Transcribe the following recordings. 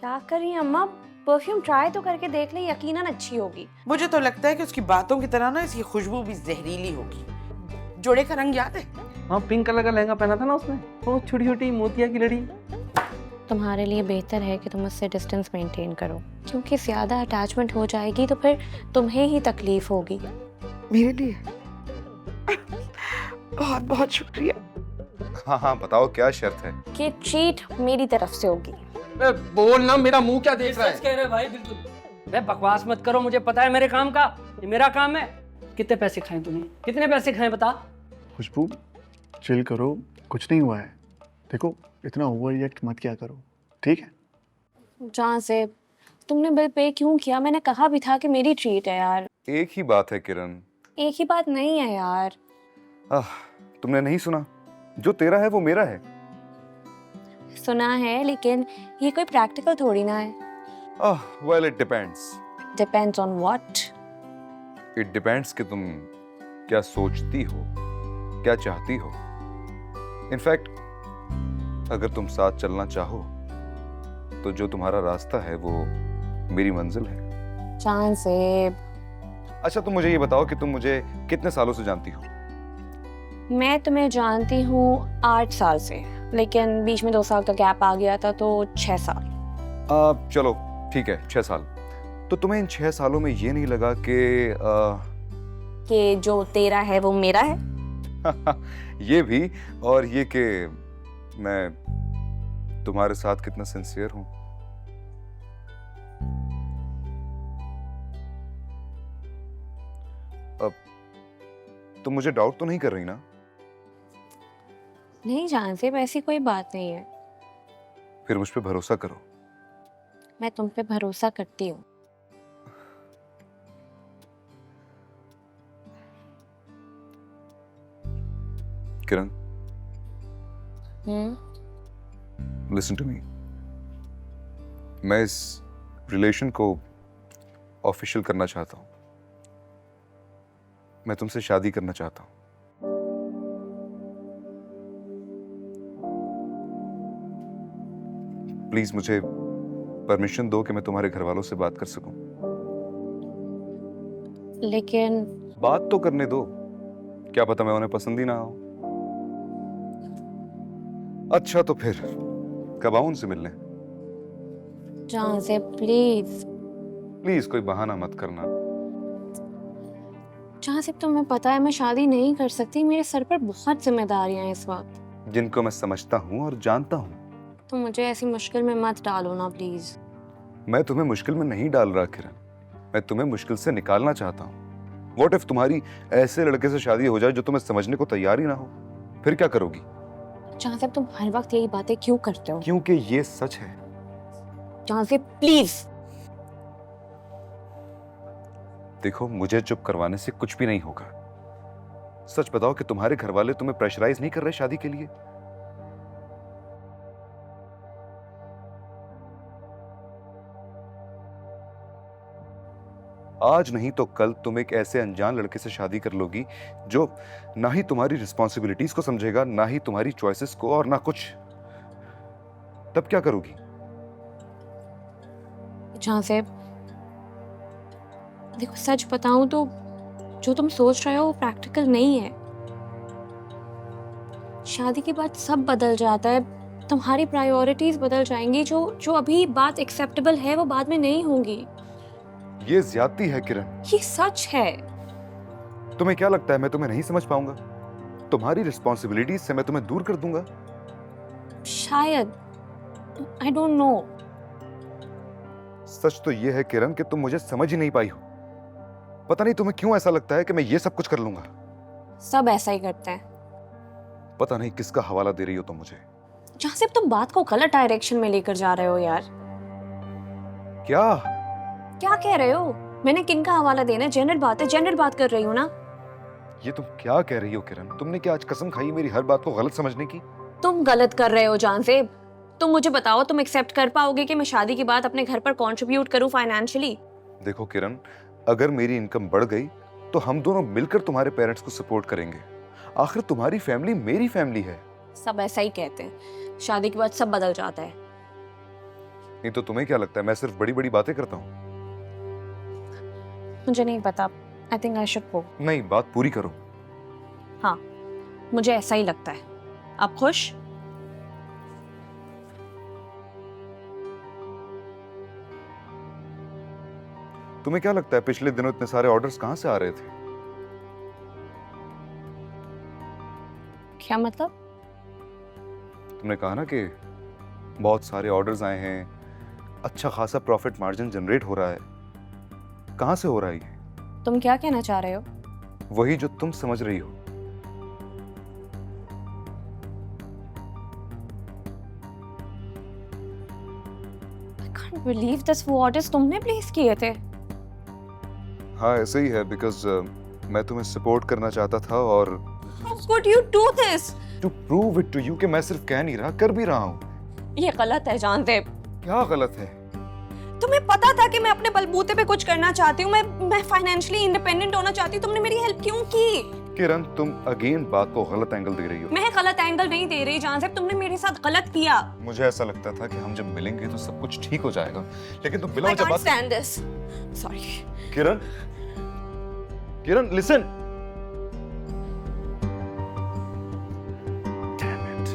क्या करें अम्मा, परफ्यूम ट्राई तो करके देख ले, यकीनन अच्छी होगी। मुझे तो लगता है कि उसकी बातों की तरह ना इसकी खुशबू भी जहरीली होगी। जोड़े का रंग याद है? हाँ, पिंक कलर का लहंगा पहना था ना उसने, वो छोटी छोटी मोतिया की लड़ी। तुम्हारे लिए बेहतर है कि तुम उससे डिस्टेंस मेंटेन करो, क्योंकि ज्यादा अटैचमेंट हो जाएगी तो फिर तुम्हें ही तकलीफ होगी। मेरे लिए बहुत बहुत शुक्रिया। हाँ हाँ बताओ क्या शर्त है? कि ट्रीट मेरी तरफ से होगी। बोल ना, मेरा मुंह क्या देख रहा सच कह रहे भाई, बिल्कुल। बे बकवास मत करो, मुझे पता है मेरे काम का, ये मेरा काम है। कितने पैसे खाए तूने? कितने पैसे खाए बता। खुशबू चिल करो, कुछ नहीं हुआ है। देखो इतना ओवर रिएक्ट मत किया करो, ठीक है? जहाँ से तुमने बिल पे क्यों किया? मैंने कहा भी था कि मेरी ट्रीट है यार। एक ही बात है किरण। एक ही बात नहीं है यार। तुमने नहीं सुना? जो तेरा है वो मेरा है। सुना है, लेकिन ये कोई प्रैक्टिकल थोड़ी ना है। Well it depends. Depends on what? It depends कि तुम क्या सोचती हो, क्या चाहती हो। इनफैक्ट अगर तुम साथ चलना चाहो तो जो तुम्हारा रास्ता है वो मेरी मंजिल है। चांद से अच्छा तुम मुझे ये बताओ कि तुम मुझे कितने सालों से जानती हो? मैं तुम्हें जानती हूँ 8 साल से, लेकिन बीच में 2 साल का गैप आ गया था, तो 6 साल। चलो ठीक है 6 साल। तो तुम्हें इन 6 सालों में ये नहीं लगा कि जो तेरा है वो मेरा है? ये भी, और ये कि मैं तुम्हारे साथ कितना सिंसियर हूं। अब तुम मुझे डाउट तो नहीं कर रही ना? नहीं जान से, ऐसी कोई बात नहीं है। फिर मुझ पे भरोसा करो। मैं तुम पे भरोसा करती हूँ। किरण लिसन टू मी। मैं इस रिलेशन को ऑफिशियल करना चाहता हूं। मैं तुमसे शादी करना चाहता हूं। प्लीज मुझे परमिशन दो कि मैं तुम्हारे घर वालों से बात कर सकूं। लेकिन बात तो करने दो, क्या पता मैं उन्हें पसंद ही ना हो। अच्छा तो फिर कब आऊं उनसे मिलने? जान से प्लीज। प्लीज कोई बहाना मत करना। जहाँ से तुम्हें पता है मैं शादी नहीं कर सकती, मेरे सर पर बहुत जिम्मेदारियां हैं इस वक्त। जिनको मैं समझता हूं और जानता हूं। तो मुझे ऐसी मुश्किल में मत डालो ना प्लीज। मैं तुम्हें मुश्किल में नहीं डाल रहा किरण, मैं तुम्हें मुश्किल से निकालना चाहता हूं। व्हाट इफ तुम्हारी ऐसे लड़के से शादी हो जाए जो तुम्हें समझने को तैयार ही ना हो? फिर क्या करोगी? जहाँ से तुम हर वक्त यही बातें क्यों करते हो? क्योंकि ये सच है। जहाँ से प्लीज। देखो मुझे चुप करवाने से कुछ भी नहीं होगा। सच बताओ कि तुम्हारे घर वाले तुम्हें प्रेशराइज नहीं कर रहे शादी के लिए? आज नहीं तो कल तुम एक ऐसे अनजान लड़के से शादी कर लोगी जो ना ही तुम्हारी रिस्पॉन्सिबिलिटीज को समझेगा, ना ही तुम्हारी चॉइसेस को, और ना कुछ। तब क्या करोगी? जहाँ से देखो, सच बताऊं तो जो तुम सोच रहे हो वो प्रैक्टिकल नहीं है। शादी के बाद सब बदल जाता है, तुम्हारी प्रायोरिटीज बदल जाएंगी। जो अभी बात एक्सेप्टेबल है वो बाद में नहीं होंगी। ये ज्यादती है किरण। ये सच है। तुम्हें क्या लगता है मैं तुम्हें नहीं समझ पाऊंगा? तुम्हारी रिस्पॉन्सिबिलिटीज से मैं तुम्हें दूर कर दूंगा? शायद, आई डोंट नो। सच तो यह है किरण कि तुम मुझे समझ ही नहीं पाई हो। पता नहीं तुम्हें क्यों ऐसा लगता है कि मैं ये सब कुछ कर लूंगा। सब ऐसा ही करते हैं। पता नहीं किसका हवाला दे रही हो तुम मुझे। जहाँ से तुम बात को गलत डायरेक्शन में लेकर जा रहे हो यार। क्या कह रहे हो? मैंने किन का हवाला देना है? जनरल बात है, जनरल बात कर रही हूँ ना। ये तुम क्या कह रही हो किरण? तुमने क्या आज कसम खाई मेरी हर बात को गलत समझने की? तुम गलत कर रहे हो जान से। तुम मुझे बताओ, तुम एक्सेप्ट कर पाओगे कि मैं शादी के बाद अपने घर पर कंट्रीब्यूट करूं फाइनेंशियली? देखो किरण, अगर मेरी इनकम बढ़ गई तो हम दोनों मिलकर तुम्हारे पेरेंट्स को सपोर्ट करेंगे। आखिर तुम्हारी फैमिली मेरी फैमिली है। सब ऐसा ही कहते हैं, शादी के बाद सब बदल जाता है। नहीं तो तुम्हें क्या लगता है मैं सिर्फ बड़ी बड़ी बातें करता हूँ? मुझे नहीं पता, I think I should go. नहीं, बात पूरी करो। हाँ, मुझे ऐसा ही लगता है। आप खुश? तुम्हें क्या लगता है पिछले दिनों इतने सारे ऑर्डर्स कहां से आ रहे थे? क्या मतलब? तुमने कहा ना कि बहुत सारे ऑर्डर्स आए हैं, अच्छा खासा प्रॉफिट मार्जिन जनरेट हो रहा है। कहां से हो रहा है ये? तुम क्या कहना चाह रहे हो? वही जो तुम समझ रही हो। I can't believe this, वो ऑर्डर्स तुमने प्लेस किए थे? हाँ ऐसे ही है, बिकॉज मैं तुम्हें सपोर्ट करना चाहता था और How could you do this? To prove it to you कि मैं सिर्फ कह नहीं रहा, कर भी रहा हूँ। ये गलत है जानदेव। क्या गलत है? तुम्हें पता था कि मैं अपने बलबूते पे कुछ करना चाहती हूँ, मैं फाइनेंशियली इंडिपेंडेंट होना चाहती हूँ। तुमने मेरी हेल्प क्यों की? किरण, तुम अगेन बात को गलत एंगल दे रही हो। मैं गलत एंगल नहीं दे रही जानदेव, तुमने मेरे साथ गलत किया। मुझे ऐसा लगता था कि हम जब मिलेंगे तो सब कुछ ठीक हो जाएगा, लेकिन तुम बिना I वजह can't बात। stand this. Sorry. Kiran, Kiran listen. Damn it.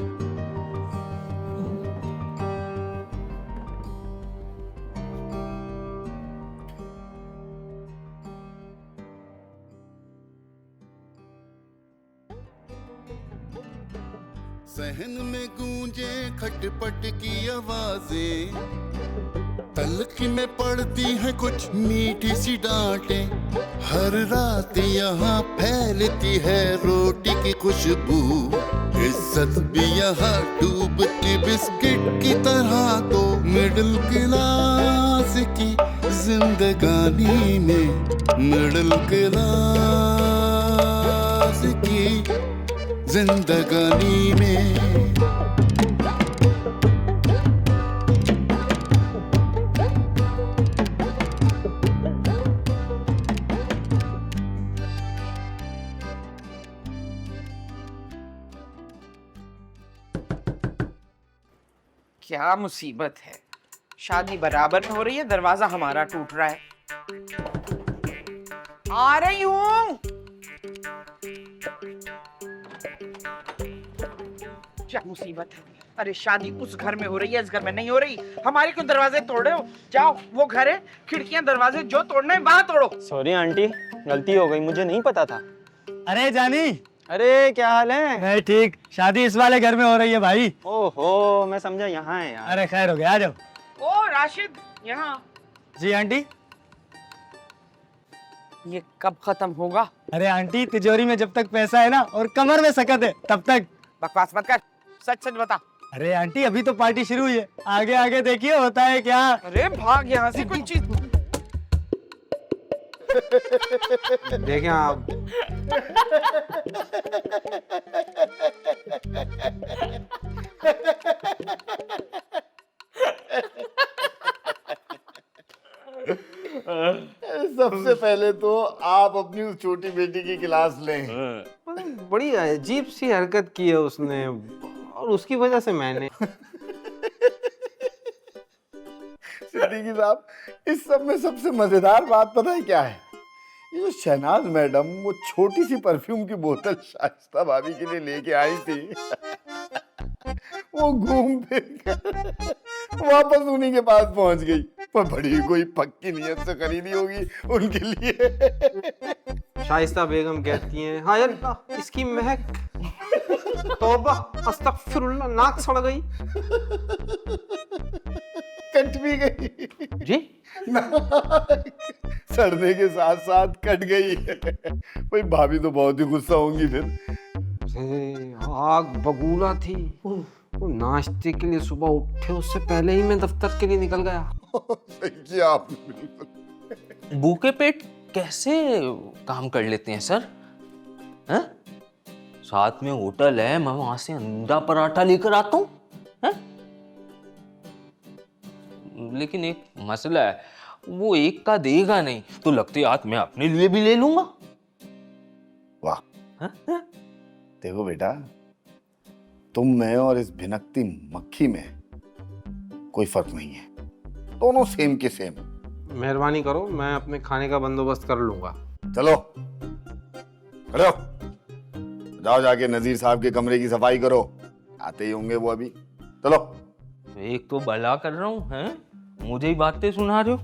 सहन में गूंजे खटपट की आवाजें, तलखी में पड़ती है कुछ मीठी सी डांटें। हर रात यहाँ फैलती है रोटी की खुशबू, इज्जत भी यहाँ डूबती बिस्किट की तरह। तो मिडिल क्लास की जिंदगानी में, मिडिल क्लास की जिंदगानी में। क्या मुसीबत है, शादी बराबर में हो रही है, दरवाजा हमारा टूट रहा है। आ रही हूँ। क्या मुसीबत है? अरे शादी उस घर में हो रही है, इस घर में नहीं हो रही। हमारे क्यों दरवाजे तोड़े हो? जाओ, वो घर है, खिड़कियां दरवाजे जो तोड़ना है वहां तोड़ो। सॉरी आंटी, गलती हो गई, मुझे नहीं पता था। अरे जानी, अरे क्या हाल है? मैं ठीक। शादी इस वाले घर में हो रही है भाई। ओहो, मैं समझा यहाँ है यार। अरे खैर हो गया, आ जाओ। ओ राशिद, यहाँ। जी आंटी। ये कब खत्म होगा? अरे आंटी, तिजोरी में जब तक पैसा है ना और कमर में सकत है तब तक। बकवास मत कर, सच सच बता। अरे आंटी, अभी तो पार्टी शुरू हुई है, आगे आगे देखिए होता है क्या। अरे भाग यहाँ से, कुछ चीज। देखें आप। सबसे पहले तो आप अपनी उस छोटी बेटी की क्लास लें। बड़ी अजीब सी हरकत की है उसने, और उसकी वजह से मैंने। सिद्दीकी साहब, इस सब में सबसे मजेदार बात पता है क्या है? ये जो शहनाज मैडम वो छोटी सी परफ्यूम की बोतल शाइस्ता भाभी के लिए लेके आई थी, वो घूम फिर कर वापस उन्हीं के पास पहुंच गई। पर बड़ी कोई पक्की नियत से खरीदी होगी उनके लिए। शाइस्ता बेगम कहती हैं, हाय अल्लाह, इसकी महक, तौबा अस्तगफिरुल्लाह, नाक सड़ गई। कट भी गई जी? सड़ने के साथ साथ कट गई। भाई भाभी तो बहुत ही गुस्सा होंगी फिर। आग बबूला थी। वो नाश्ते के लिए सुबह उठे उससे पहले ही मैं दफ्तर के लिए निकल गया। सही किया आपने, बिल्कुल। भूखे पेट कैसे काम कर लेते हैं सर? हैं? साथ में होटल है, मैं वहां से अंडा पराठा लेकर आता हूँ। लेकिन एक मसला है, वो एक का देगा नहीं, तो लगते हाथ मैं अपने लिए भी ले लूंगा। वाह। देखो बेटा, तुम में और इस भिनकती मक्खी में कोई फर्क नहीं है। दोनों सेम के सेम। मेहरबानी करो, मैं अपने खाने का बंदोबस्त कर लूंगा। चलो खड़े हो, जाओ जाके नजीर साहब के कमरे की सफाई करो, आते ही होंगे वो अभी। चलो एक तो भला कर रहा हूँ, हैं मुझे ही बातें सुना रहे हो।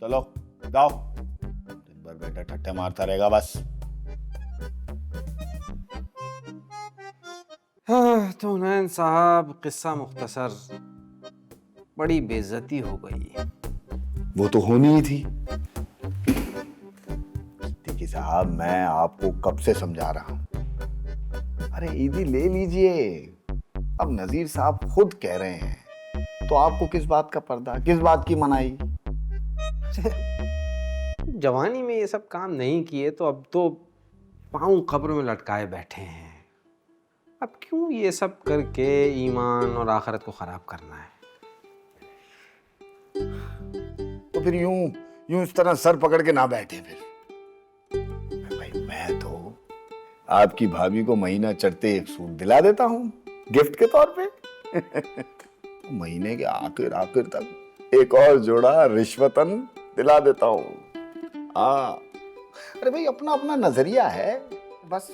चलो जाओ, दिन भर बैठा ठट्टे मारता रहेगा बस। हाँ, तो नैन साहब, किस्सा मुख्तसर, बड़ी बेइज्जती हो गई। वो तो होनी ही थी। देखिए साहब, मैं आपको कब से समझा रहा हूं, अरे ईदी ले लीजिए। अब नजीर साहब खुद कह रहे हैं तो आपको किस बात का पर्दा, किस बात की मनाही। जवानी में ये सब काम नहीं किए तो अब तो पाँव कब्र में लटकाए बैठे हैं। अब क्यों ये सब करके ईमान और आखिरत को खराब करना है? तो फिर यूं इस तरह सर पकड़ के ना बैठे फिर। भाई मैं तो आपकी भाभी को महीना चढ़ते एक सूट दिला देता हूँ गिफ्ट के तौर पे। महीने के आखिर तक एक और जोड़ा रिश्वतन दिला देता हूँ। हाँ, अरे भाई अपना अपना नजरिया है बस।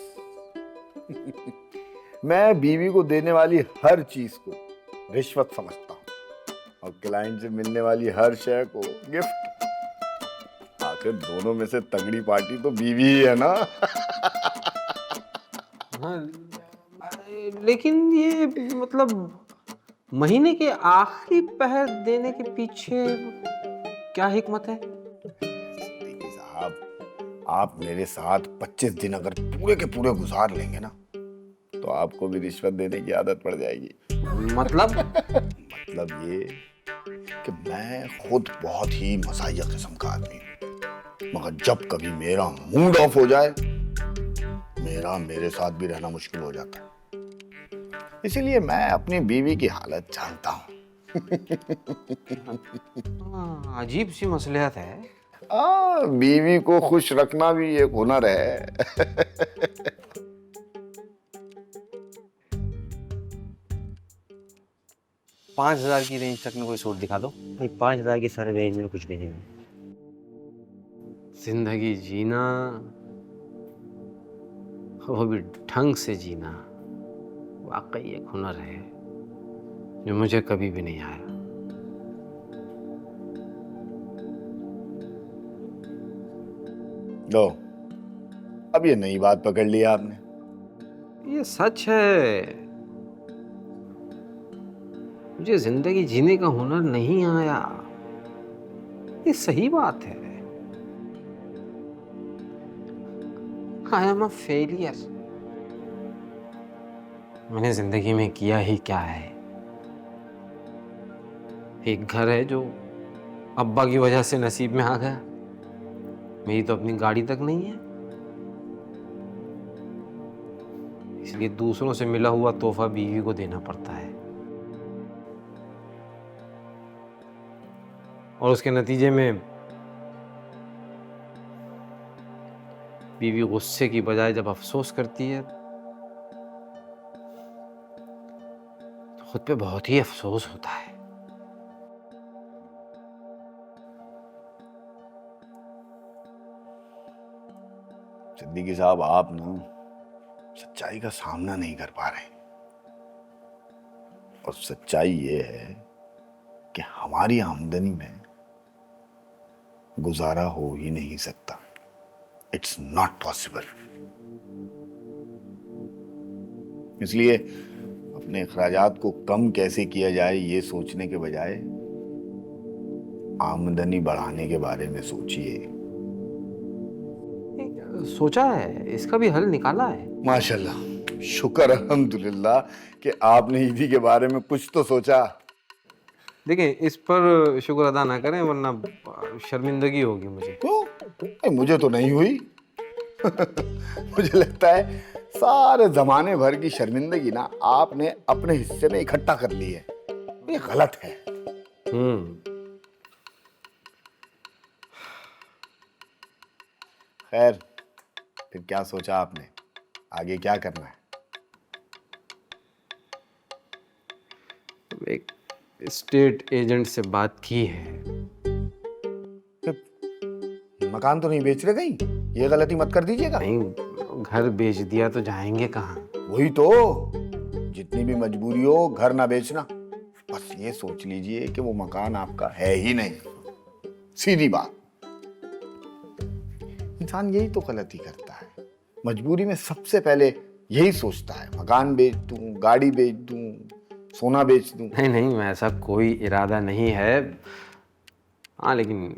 मैं बीवी को देने वाली हर चीज को रिश्वत समझता हूँ और क्लाइंट से मिलने वाली हर शय को गिफ्ट। आखिर दोनों में से तगड़ी पार्टी तो बीवी ही है ना। हाँ, लेकिन ये मतलब महीने के आखिरी पहर देने के पीछे क्या हिकमत है? देखिए साहब, आप मेरे साथ 25 दिन अगर पूरे के पूरे गुजार लेंगे ना तो आपको भी रिश्वत देने की आदत पड़ जाएगी। मतलब ये कि मैं खुद बहुत ही मसाइया किस्म का आदमी हूँ, मगर जब कभी मेरा मूड ऑफ हो जाए मेरे साथ भी रहना मुश्किल हो जाता है। इसीलिए मैं अपनी बीवी की हालत जानता हूँ। अजीब सी मसलियत है। बीवी को खुश रखना भी एक हुनर है। 5,000 की रेंज तक में कोई सूट दिखा दो भाई। 5,000 की सारे रेंज में कुछ भी नहीं है। जिंदगी जीना, वो भी ढंग से जीना, वाकई एक हुनर है जो मुझे कभी भी नहीं आया। लो, अब ये नई बात पकड़ लिया आपने। ये सच है, मुझे जिंदगी जीने का हुनर नहीं आया। ये सही बात है। I am a failure. मैंने जिंदगी में किया ही क्या है? एक घर है जो अब्बा की वजह से नसीब में आ गया। मेरी तो अपनी गाड़ी तक नहीं है, इसलिए दूसरों से मिला हुआ तोहफा बीवी को देना पड़ता है। और उसके नतीजे में बीवी गुस्से की बजाय जब अफसोस करती है तो खुद पे बहुत ही अफसोस होता है। सिद्दीकी साहब, आप ना सच्चाई का सामना नहीं कर पा रहे। और सच्चाई ये है कि हमारी आमदनी में गुजारा हो ही नहीं सकता। It's not possible. इसलिए अपने अखराजात को कम कैसे किया जाए ये सोचने के बजाय आमदनी बढ़ाने के बारे में सोचिए। सोचा है, इसका भी हल निकाला है। माशाल्लाह, शुक्र अल्हम्दुलिल्लाह कि आपने ईदी के बारे में कुछ तो सोचा। देखिए, इस पर शुक्र अदा ना करें वरना शर्मिंदगी होगी मुझे। तो मुझे तो नहीं हुई। मुझे लगता है सारे जमाने भर की शर्मिंदगी ना आपने अपने हिस्से में इकट्ठा कर ली है। ये गलत है। खैर, फिर क्या सोचा आपने, आगे क्या करना है? स्टेट एजेंट से बात की है। मकान तो नहीं बेच रहे कहीं? ये गलती मत कर दीजिएगा। नहीं, घर बेच दिया तो जाएंगे कहाँ? वही तो, जितनी भी मजबूरी हो घर ना बेचना। बस ये सोच लीजिए कि वो मकान आपका है ही नहीं। सीधी बात। इंसान यही तो गलती करता है, मजबूरी में सबसे पहले यही सोचता है, मकान बेच दूं, गाड़ी बेच दूं, सोना बेच दूं। नहीं नहीं, ऐसा कोई इरादा नहीं है। हाँ, लेकिन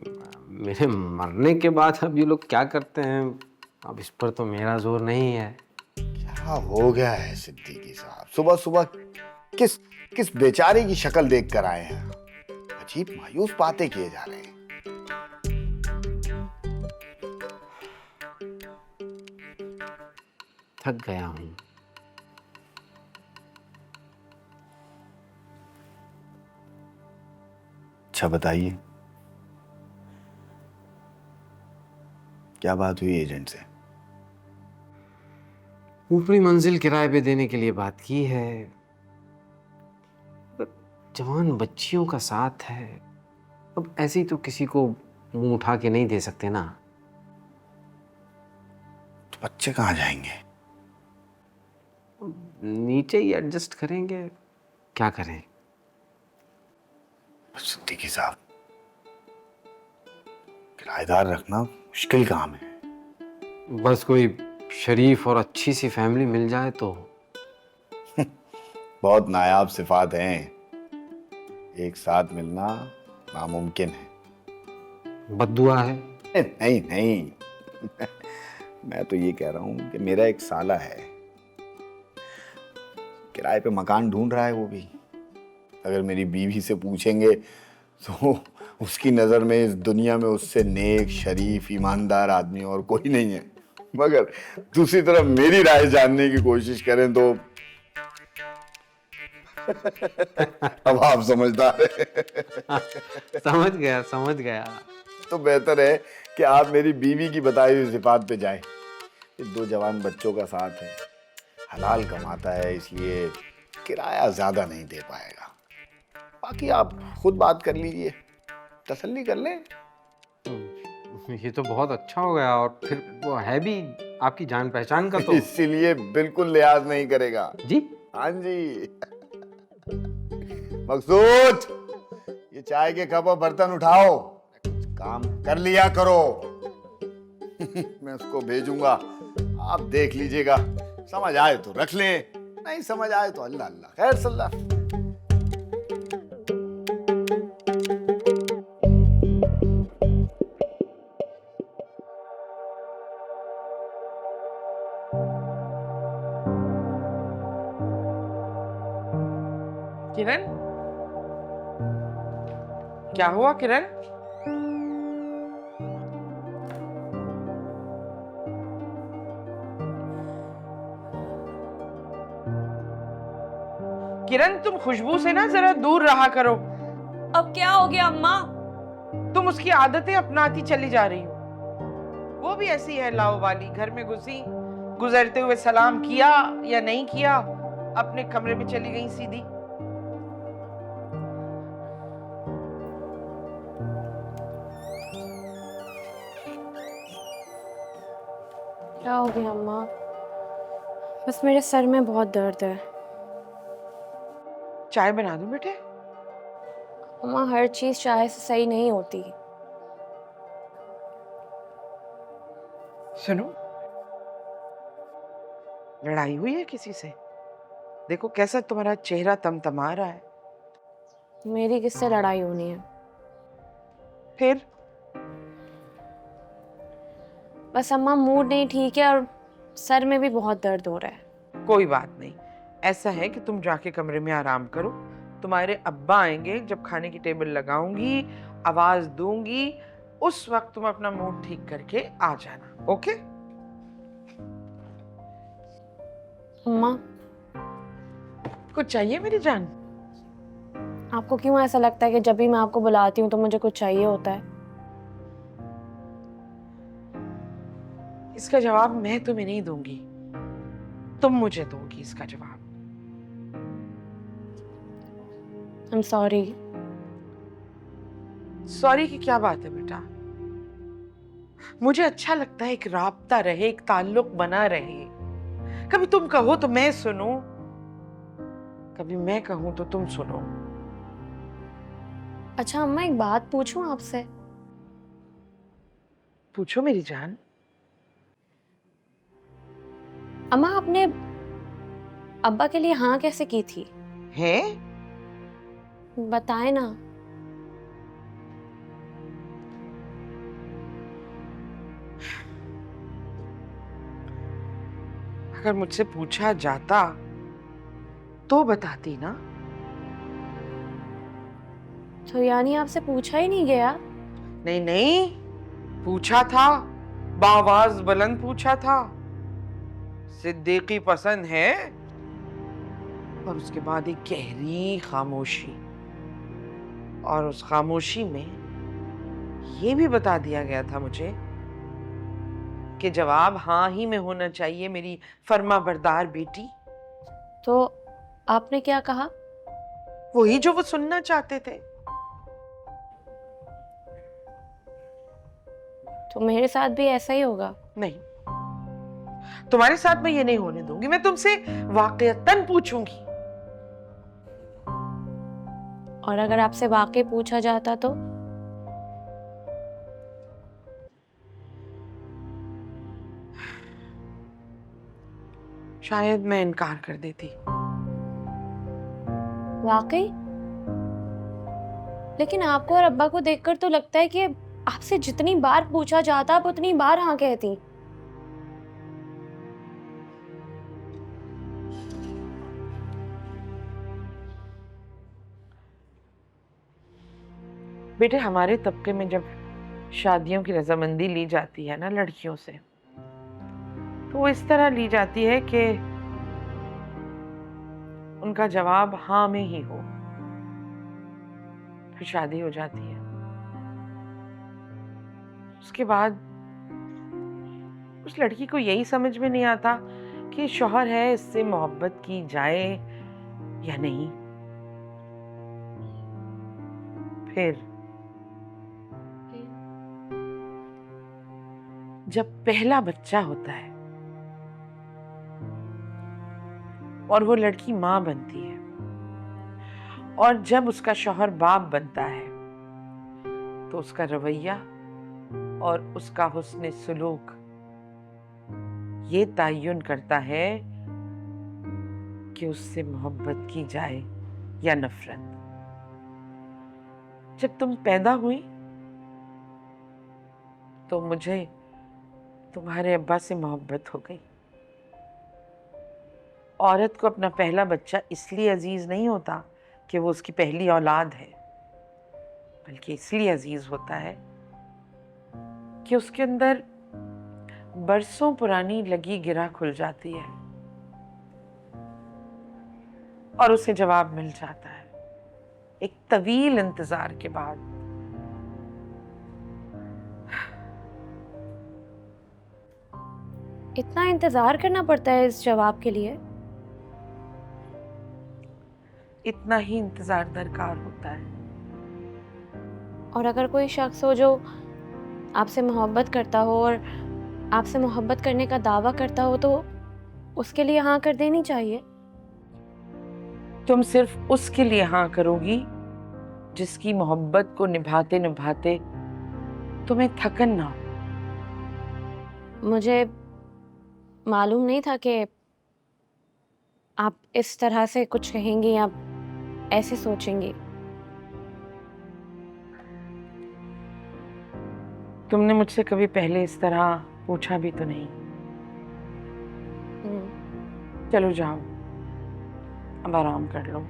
मेरे मरने के बाद अब ये लोग क्या करते हैं, अब इस पर तो मेरा जोर नहीं है। क्या हो गया है सिद्दीकी साहब? सुबह सुबह किस बेचारे की शक्ल देख कर आए हैं? अजीब मायूस बातें किए जा रहे हैं। थक गया हूँ। अच्छा बताइए, क्या बात हुई एजेंट से? ऊपरी मंजिल किराए पे देने के लिए बात की है। जवान बच्चियों का साथ है, अब ऐसे ही तो किसी को मुंह उठा के नहीं दे सकते ना। तो बच्चे कहाँ जाएंगे? नीचे ही एडजस्ट करेंगे, क्या करें। सिद्दीकी साहब, किराएदार रखना मुश्किल काम है। बस कोई शरीफ और अच्छी सी फैमिली मिल जाए तो। बहुत नायाब सिफात हैं, एक साथ मिलना नामुमकिन है। बद्दुआ है। नहीं नहीं मैं तो ये कह रहा हूं कि मेरा एक साला है, किराए पे मकान ढूंढ रहा है वो भी। अगर मेरी बीवी से पूछेंगे तो उसकी नजर में इस दुनिया में उससे नेक, शरीफ, ईमानदार आदमी और कोई नहीं है। मगर दूसरी तरफ मेरी राय जानने की कोशिश करें तो अब आप समझदार हैं। समझ गया। तो बेहतर है कि आप मेरी बीवी की बताई हुई सिफात पे जाएं। ये 2 जवान बच्चों का साथ है, हलाल कमाता है, इसलिए किराया ज्यादा नहीं दे पाएगा। बाकी आप खुद बात कर लीजिए, तसल्ली कर लें। ये तो बहुत अच्छा हो गया, और फिर वो है भी आपकी जान पहचान का तो। इसीलिए बिल्कुल लिहाज नहीं करेगा जी। हाँ जी। मकसूद, ये चाय के कप और बर्तन उठाओ, कुछ काम कर लिया करो। मैं उसको भेजूंगा, आप देख लीजिएगा, समझ आए तो रख ले, नहीं समझ आए तो अल्लाह अल्लाह खैर सल्ला। किरण, क्या हुआ किरण? किरण, तुम खुशबू से ना जरा दूर रहा करो। अब क्या हो गया अम्मा? तुम उसकी आदतें अपनाती चली जा रही हो। वो भी ऐसी है लाओ वाली, घर में घुसी, गुजरते हुए सलाम किया या नहीं किया, अपने कमरे में चली गई सीधी। क्या हो गया अम्मा? बस मेरे सर में बहुत दर्द है। चाय बना दूं बेटे? अम्मा, हर चीज चाय से सही नहीं होती। सुनो, लड़ाई हुई है किसी से? देखो कैसा तुम्हारा चेहरा तमतमा रहा है। मेरी किससे लड़ाई होनी है? फिर बस अम्मा, मूड नहीं ठीक है और सर में भी बहुत दर्द हो रहा है। कोई बात नहीं, ऐसा है कि तुम जाके कमरे में आराम करो। तुम्हारे अब्बा आएंगे, जब खाने की टेबल लगाऊंगी, आवाज दूंगी, उस वक्त तुम अपना मूड ठीक करके आ जाना। ओके? अम्मा, कुछ चाहिए मेरी जान? आपको क्यों ऐसा लगता है कि जब भी मैं आपको बुलाती हूँ तो मुझे कुछ चाहिए होता है? इसका जवाब मैं तुम्हें नहीं दूंगी, तुम मुझे दोगी इसका जवाब। I'm sorry. सॉरी की क्या बात है बेटा? मुझे अच्छा लगता है एक राब्ता रहे, एक ताल्लुक बना रहे। कभी तुम कहो तो मैं सुनूं, कभी मैं कहूं तो तुम सुनो। अच्छा अम्मा, एक बात पूछूं आपसे? पूछो मेरी जान। अम्मा, आपने अब्बा के लिए हाँ कैसे की थी? है? बताए ना। अगर मुझसे पूछा जाता तो बताती ना। तो यानी आपसे पूछा ही नहीं गया? नहीं नहीं, पूछा था, बावाज बुलंद पूछा था, सिद्दीकी पसंद है। और उसके बाद एक गहरी खामोशी, और उस खामोशी में ये भी बता दिया गया था मुझे कि जवाब हाँ ही में होना चाहिए मेरी फर्माबरदार बेटी। तो आपने क्या कहा? वही जो वो सुनना चाहते थे। तो मेरे साथ भी ऐसा ही होगा? नहीं, तुम्हारे साथ मैं ये नहीं होने दूंगी। मैं तुमसे वाकईतन पूछूंगी। और अगर आपसे वाकई पूछा जाता तो? शायद मैं इनकार कर देती। वाकई? लेकिन आपको और अब्बा को देखकर तो लगता है कि आपसे जितनी बार पूछा जाता आप उतनी बार हाँ कहती। बेटे, हमारे तबके में जब शादियों की रजामंदी ली जाती है ना लड़कियों से, तो वो इस तरह ली जाती है कि उनका जवाब हाँ में ही हो, फिर शादी हो जाती है। उसके बाद उस लड़की को यही समझ में नहीं आता कि शौहर है, इससे मोहब्बत की जाए या नहीं। फिर जब पहला बच्चा होता है और वो लड़की मां बनती है, और जब उसका शौहर बाप बनता है, तो उसका रवैया और उसका हुस्न सुलूक ये तयन करता है कि उससे मोहब्बत की जाए या नफरत। जब तुम पैदा हुई तो मुझे तुम्हारे अब्बा से मोहब्बत हो गई। औरत को अपना पहला बच्चा इसलिए अजीज नहीं होता कि वो उसकी पहली औलाद है, बल्कि इसलिए अजीज होता है कि उसके अंदर बरसों पुरानी लगी गिरा खुल जाती है और उसे जवाब मिल जाता है एक तवील इंतजार के बाद। इतना इंतजार करना पड़ता है इस जवाब के लिए? इतना ही इंतजार दरकार होता है। और अगर कोई शख्स हो जो आपसे मोहब्बत करता हो और आपसे मोहब्बत करने का दावा करता हो, तो उसके लिए हाँ कर देनी चाहिए। तुम सिर्फ उसके लिए हाँ करोगी जिसकी मोहब्बत को निभाते निभाते तुम्हें थकन ना हो। मुझे मालूम नहीं था कि आप इस तरह से कुछ कहेंगी या ऐसे सोचेंगी। तुमने मुझसे कभी पहले इस तरह पूछा भी तो नहीं। चलो जाओ, अब आराम कर लो,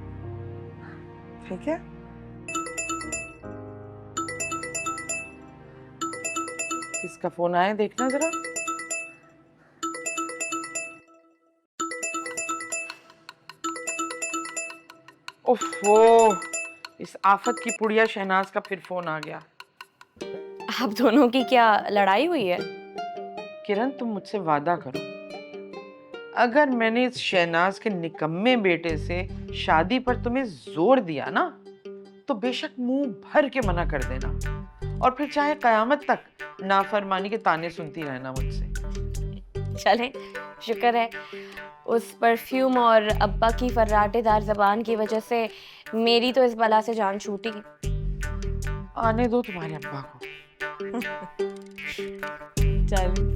ठीक है? किसका फोन आया देखना जरा। ओफो, इस आफत की पुड़िया शहनाज का फिर फोन आ गया। आप दोनों की क्या लड़ाई हुई है? किरण, तुम मुझसे वादा करो, अगर मैंने इस शहनाज के निकम्मे बेटे से शादी पर तुम्हें जोर दिया ना, तो बेशक मुंह भर के मना कर देना, और फिर चाहे कयामत तक नाफरमानी के ताने सुनती रहना मुझसे। चले, शुक्र है उस परफ्यूम और अब्बा की फर्राटेदार जबान की वजह से मेरी तो इस बला से जान छूटी। आने दो तुम्हारे अब्बा को। चल।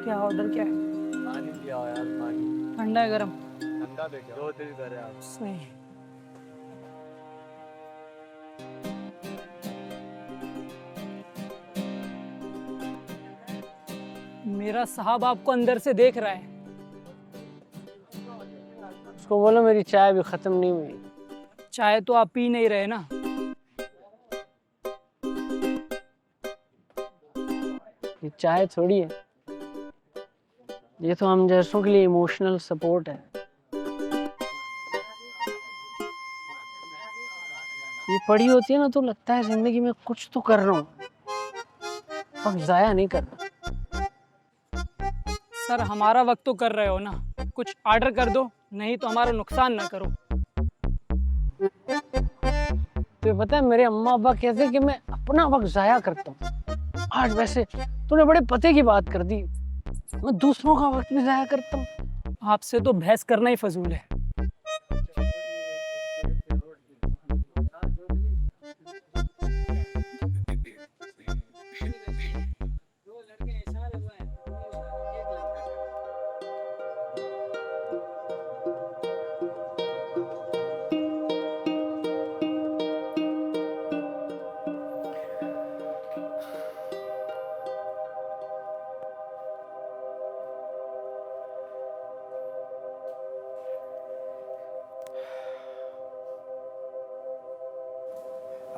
क्या ऑर्डर क्या है? पानी लिया यार, पानी ठंडा है गरम? ठंडा दे जो दिल करे आप। सही। मेरा साहब आपको अंदर से देख रहा है। उसको बोलो मेरी चाय भी खत्म नहीं हुई। चाय तो आप पी नहीं रहे ना। ये चाय थोड़ी है, ये तो हम जैसों के लिए इमोशनल सपोर्ट है। ये पड़ी होती है ना तो लगता है जिंदगी में कुछ तो कर रहा हूँ, अब जाया नहीं कर रहा। सर हमारा वक्त तो कर रहे हो ना, कुछ ऑर्डर कर दो, नहीं तो हमारा नुकसान ना करो। तो पता है मेरे अम्मा अब्बा कहते कि मैं अपना वक्त जाया करता हूँ। आज वैसे तूने बड़े पते की बात कर दी, मैं दूसरों का वक्त भी जाया करता हूँ। आपसे तो बहस करना ही फजूल है।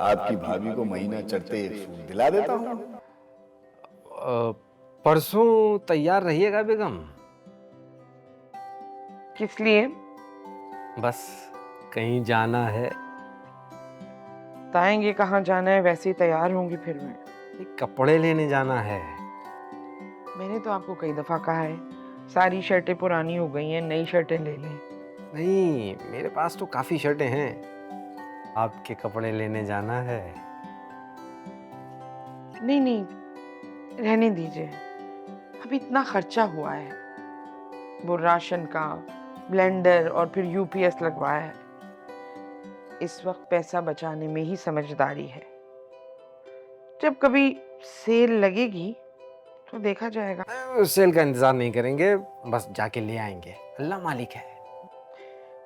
आपकी भाभी को महीना चढ़ते एक सूट दिला देता हूँ। परसों तैयार रहिएगा बेगम। किस लिए? बस कहीं जाना है। बताएंगे कहाँ जाना है, वैसे ही तैयार होंगी फिर मैं। एक कपड़े लेने जाना है। मैंने तो आपको कई दफा कहा है, सारी शर्टें पुरानी हो गई हैं, नई शर्टें ले लें। नहीं, मेरे पास तो काफी शर्टें हैं। आपके कपड़े लेने जाना है। नहीं नहीं, रहने दीजिए। अभी इतना खर्चा हुआ है, वो राशन का, ब्लेंडर और फिर यूपीएस लगवाया है। इस वक्त पैसा बचाने में ही समझदारी है। जब कभी सेल लगेगी तो देखा जाएगा। सेल का इंतजार नहीं करेंगे, बस जाके ले आएंगे। अल्लाह मालिक है।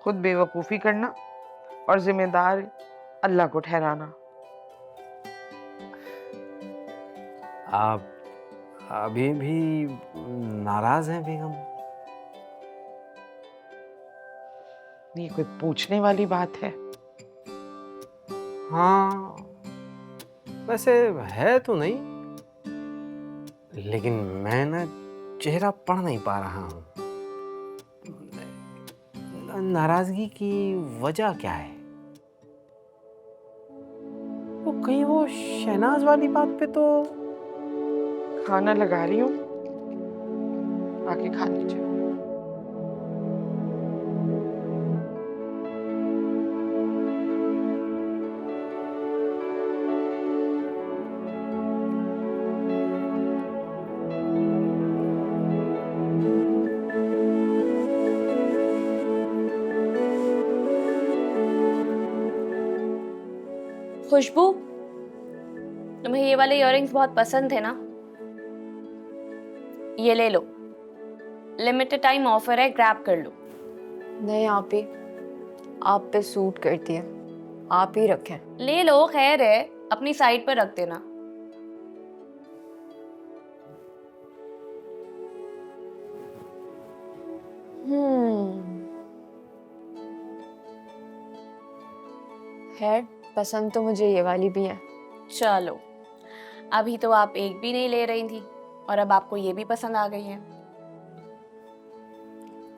खुद बेवकूफ़ी करना और जिम्मेदार अल्लाह को ठहराना। आप अभी भी नाराज हैं बेगम? ये कोई पूछने वाली बात है? हाँ, वैसे है तो नहीं, लेकिन मैं ना चेहरा पढ़ नहीं पा रहा हूँ। नाराजगी की वजह क्या है? वो कहीं वो शहनाज वाली बात पे तो। खाना लगा रही हूँ, आके खा लीजिए। खुशबू, तुम्हें ये वाले इयररिंग्स बहुत पसंद थे ना? ये ले लो, लिमिटेड टाइम ऑफर है, ग्रैब कर लो। नहीं आप ही, आप पे सूट करती है, आप ही रखें। ले लो, खैर है, अपनी साइड पर रख देना। खैर पसंद तो मुझे ये वाली भी है। चलो, अभी तो आप एक भी नहीं ले रही थी और अब आपको ये भी पसंद आ गई है।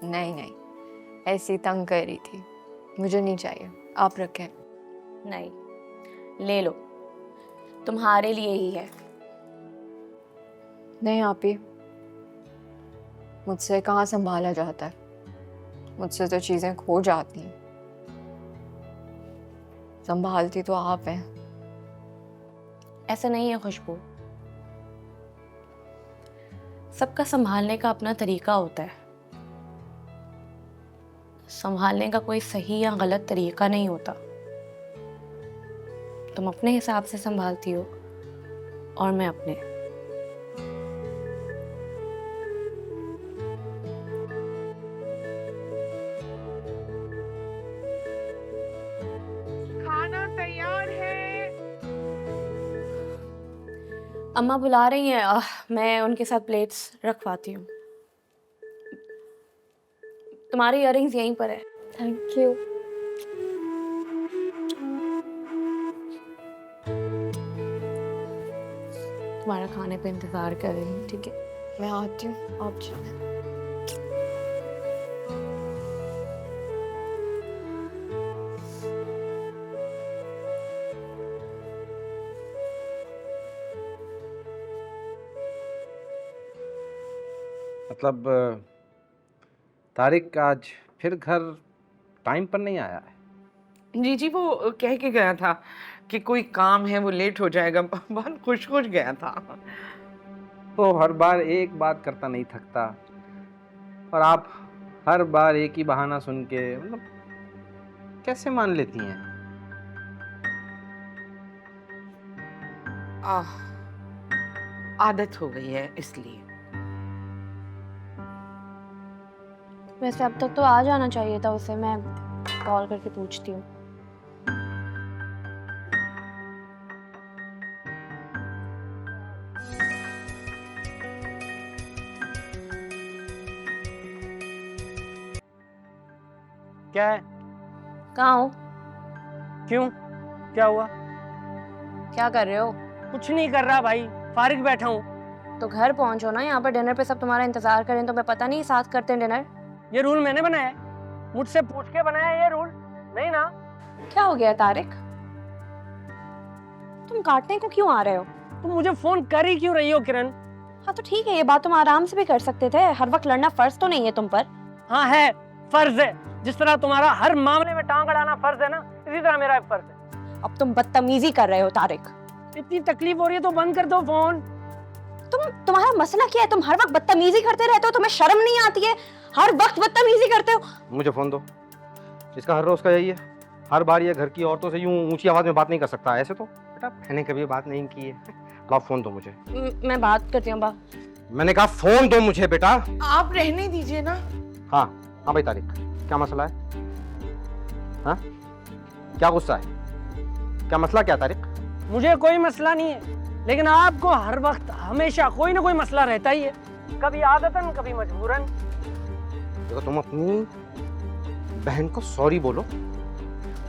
नहीं नहीं, ऐसी तंग कर रही थी, मुझे नहीं चाहिए, आप रखें। नहीं, ले लो, तुम्हारे लिए ही है। नहीं आप ही, मुझसे कहाँ संभाला जाता है, मुझसे तो चीजें खो जाती हैं। संभालती तो आप हैं। ऐसा नहीं है खुशबू, सबका संभालने का अपना तरीका होता है। संभालने का कोई सही या गलत तरीका नहीं होता। तुम अपने हिसाब से संभालती हो और मैं अपने। खाना तैयार है। अम्मा बुला रही हैं, मैं उनके साथ प्लेट्स रखवाती हूँ। तुम्हारे इयररिंग्स यहीं पर है। Thank you. तुम्हारा खाने पे इंतजार कर रही हूँ, ठीक है? मैं आती हूँ, आप जाएं। मतलब तारिक आज फिर घर टाइम पर नहीं आया है? जी, वो कह के गया था कि कोई काम है, वो लेट हो जाएगा। बहुत खुश गया था। वो हर बार एक बात करता नहीं थकता, और आप हर बार एक ही बहाना सुन के मतलब कैसे मान लेती हैं? आदत हो गई है इसलिए। वैसे अब तक तो आ जाना चाहिए था उसे, मैं कॉल करके पूछती हूँ। क्या है? कहाँ हो? क्यों, क्या हुआ? क्या कर रहे हो? कुछ नहीं कर रहा भाई, फारिग बैठा हूँ। तो घर पहुंचो ना, यहाँ पर डिनर पे सब तुम्हारा इंतजार करें तो मैं पता नहीं साथ करते हैं डिनर। ये रूल मैंने बनाया है, मुझसे पूछ के बनाया है ये रूल, नहीं ना? क्या हो गया तारिक, तुम काटने को क्यों आ रहे हो? तुम मुझे फोन कर ही क्यों रही हो किरण? हाँ तो ठीक है, ये बात तुम आराम से भी कर सकते थे, हर वक्त लड़ना फर्ज तो नहीं है तुम पर। हाँ है, फर्ज है। जिस तरह तुम्हारा हर मामले में टांग अड़ाना फर्ज है ना, इसी तरह मेरा फर्ज है। अब तुम बदतमीजी कर रहे हो तारिक। इतनी तकलीफ हो रही है तो बंद कर दो फोन। तुम्हारा मसला क्या है? तुम हर वक्त बदतमीजी करते रहते हो, तुम्हें शर्म नहीं आती है? हर वक्त बदतमीजी करते हो। मुझे फोन दो, इसका हर रोज का यही है। हर बार ये घर की औरतों से यूं ऊंची आवाज में बात नहीं कर सकता। ऐसे तो बेटा मैंने कभी बात नहीं की है। लो फोन दो मुझे। मैं बात करती हूँ। मैंने कहा फोन दो मुझे बेटा। आप रहने दीजिए ना। हाँ हाँ भाई तारिक, क्या मसला है? हाँ क्या गुस्सा है? क्या मसला क्या तारिक? मुझे कोई मसला नहीं है, लेकिन आपको हर वक्त हमेशा कोई ना कोई मसला रहता ही है, कभी आदतन कभी मजबूरन। देखो तुम अपनी बहन को सॉरी बोलो,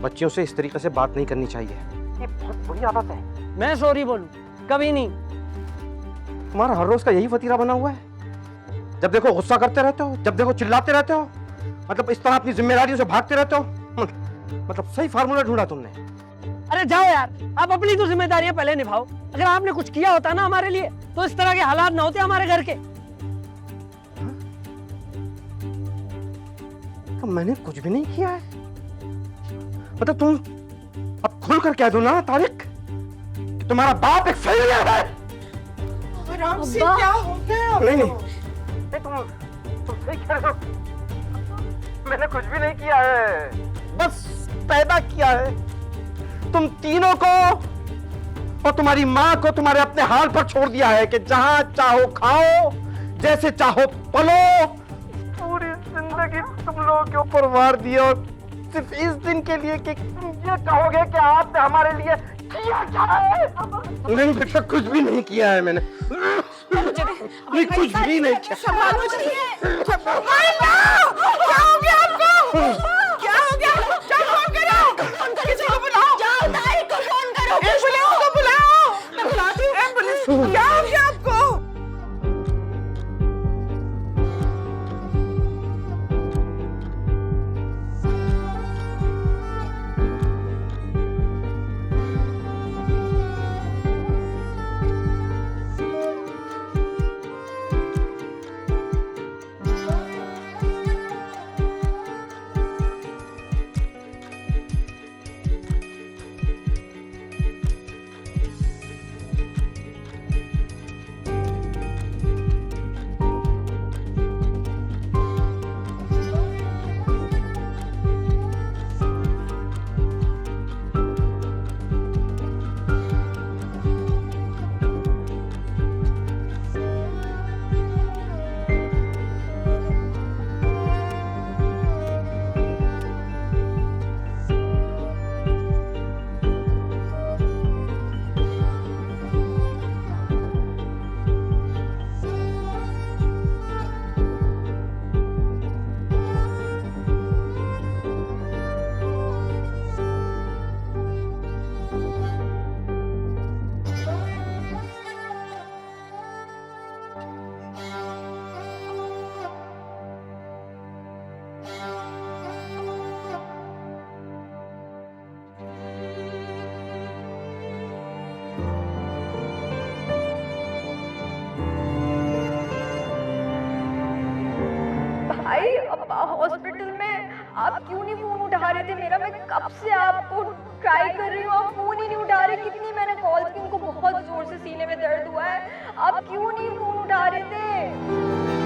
बच्चियों से इस तरीके से बात नहीं करनी चाहिए, ये बहुत बुरी आदत है। मैं सॉरी बोलूं? कभी नहीं। तुम्हारा हर रोज का यही वतीरा बना हुआ है, जब देखो गुस्सा करते रहते हो, जब देखो चिल्लाते रहते हो, मतलब इस तरह अपनी जिम्मेदारियों से भागते रहते हो। मतलब सही फार्मूला ढूंढा तुमने। अरे जाओ यार, आप अपनी तो जिम्मेदारियां पहले निभाओ। अगर आपने कुछ किया होता ना हमारे लिए, तो इस तरह के हालात ना होते हमारे घर के। तो मैंने कुछ भी नहीं किया है, मतलब तुम अब खुल कर कह दो ना तारिक कि तुम्हारा बाप एक फेलियर है। आराम से, क्या हो गया? नहीं तुम सही कह रहे हो, मैंने कुछ भी नहीं किया है, बस पैदा किया है तुम तीनों को और तुम्हारी माँ को तुम्हारे अपने हाल पर छोड़ दिया है कि जहां चाहो खाओ, जैसे चाहो पलो। पूरी जिंदगी तुम लोगों के ऊपर वार दिया, और सिर्फ इस दिन के लिए कि तुम ये कहोगे कि आपने हमारे लिए किया क्या है? नहीं बेटा, कुछ भी नहीं किया है मैंने। मैं कुछ भी नहीं किया। संभालो जी। क्या हो गया आपको? क्या हो गया? क्या फोन करो? किसी को बुलाओ। जाओ तारिक को फोन करो। एम्बुलेंस को बुलाओ। मैं बुलाती हूँ एम्बुलेंस। क्या हो गया आपको? भाई अब हॉस्पिटल में आप क्यों नहीं फोन उठा रहे थे मेरा? मैं कब से आपको ट्राई कर रही हूँ, आप फोन ही नहीं उठा रहे। कितनी मैंने कॉल की, उनको बहुत जोर से सीने में दर्द हुआ है। आप क्यों नहीं फोन उठा रहे थे?